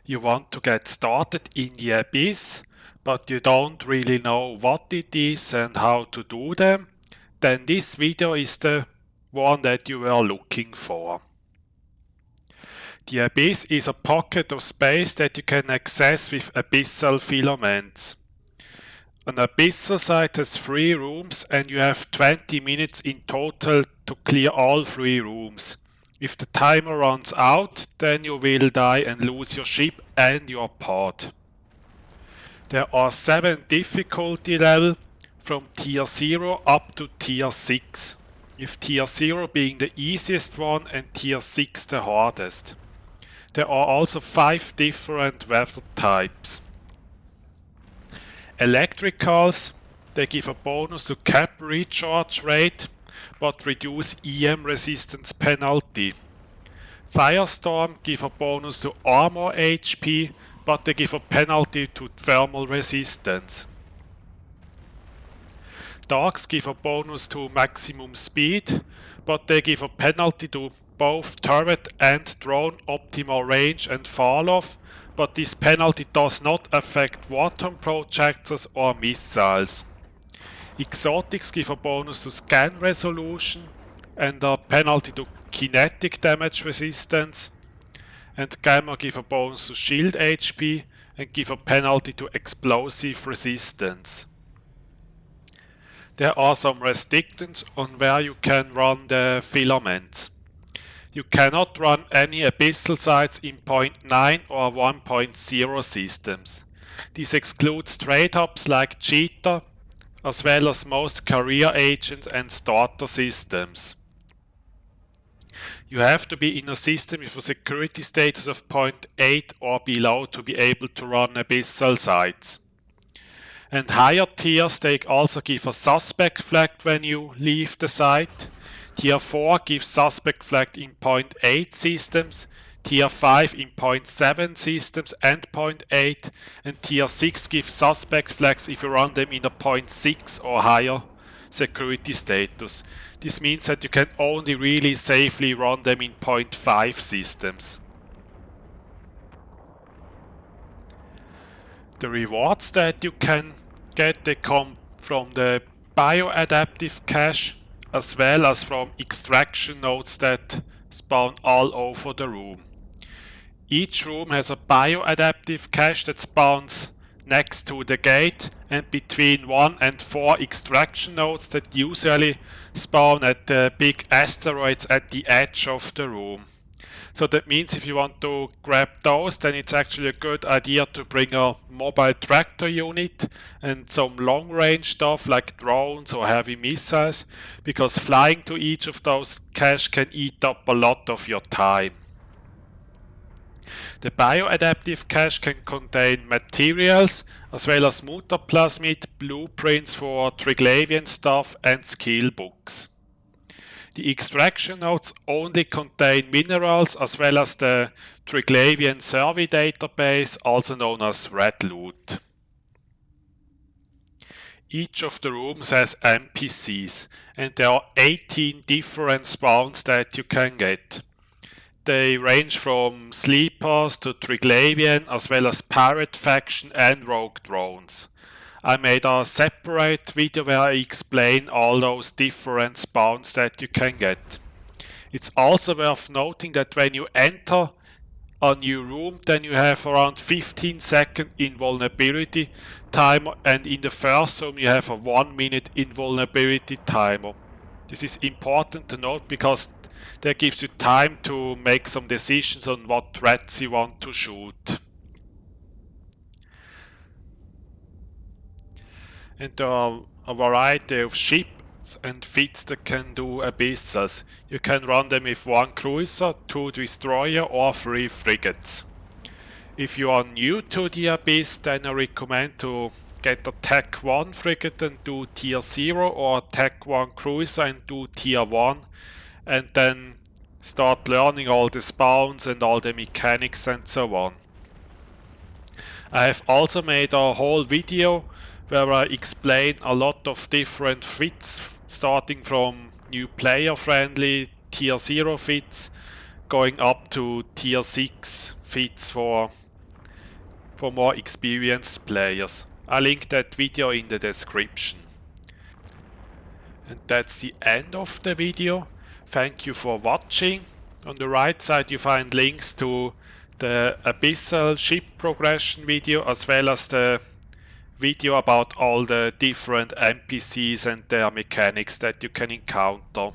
You want to get started in the Abyss, but you don't really know what it is and how to do them, then this video is the one that you were looking for. The Abyss is a pocket of space that you can access with Abyssal Filaments. An Abyssal site has 3 rooms and you have 20 minutes in total to clear all 3 rooms. If the timer runs out, then you will die and lose your ship and your pod. There are 7 difficulty levels from tier 0 up to tier 6, with tier 0 being the easiest one and tier 6 the hardest. There are also 5 different weather types. Electricals, they give a bonus to cap recharge rate, but reduce EM resistance penalty. Firestorm give a bonus to armor HP, but they give a penalty to thermal resistance. Darks give a bonus to maximum speed, but they give a penalty to both turret and drone optimal range and fall off, but this penalty does not affect Warthog projectors or missiles. Exotics give a bonus to scan resolution and a penalty to kinetic damage resistance, and Gamma give a bonus to shield HP and give a penalty to explosive resistance. There are some restrictions on where you can run the filaments. You cannot run any Abyssal sites in 0.9 or 1.0 systems. This excludes trade-ups like Cheetah, as well as most career agents and starter systems. You have to be in a system with a security status of 0.8 or below to be able to run Abyssal sites. And higher tiers, they also give a suspect flag when you leave the site. Tier 4 gives suspect flag in 0.8 systems, Tier 5 in 0.7 systems and 0.8, and Tier 6 gives suspect flags if you run them in a 0.6 or higher security status. This means that you can only really safely run them in 0.5 systems. The rewards that you can get, they come from the bioadaptive cache, as well as from extraction nodes that spawn all over the room. Each room has a bioadaptive cache that spawns next to the gate and between 1 and 4 extraction nodes that usually spawn at the big asteroids at the edge of the room. So that means if you want to grab those, then it's actually a good idea to bring a mobile tractor unit and some long range stuff like drones or heavy missiles, because flying to each of those caches can eat up a lot of your time. The bioadaptive cache can contain materials as well as mutaplasmid, blueprints for Triglavian stuff and skill books. The extraction nodes only contain minerals as well as the Triglavian survey database, also known as Red Loot. Each of the rooms has NPCs, and there are 18 different spawns that you can get. They range from sleepers to Triglavian as well as pirate faction and rogue drones. I made a separate video where I explain all those different spawns that you can get. It's also worth noting that when you enter a new room, then you have around 15-second invulnerability timer, and in the first room you have a 1-minute invulnerability timer. This is important to note because that gives you time to make some decisions on what threats you want to shoot. And there are a variety of ships and fleets that can do Abyssals. You can run them with 1 cruiser, 2 destroyer or 3 frigates. If you are new to the Abyss, then I recommend to get a Tech 1 frigate and do tier 0, or a Tech 1 cruiser and do tier 1, and then start learning all the spawns and all the mechanics and so on. I have also made a whole video where I explain a lot of different fits, starting from new player friendly tier 0 fits, going up to tier 6 fits for for more experienced players. I'll link that video in the description. And that's the end of the video. Thank you for watching. On the right side you find links to the Abyssal ship progression video as well as the video about all the different NPCs and their mechanics that you can encounter.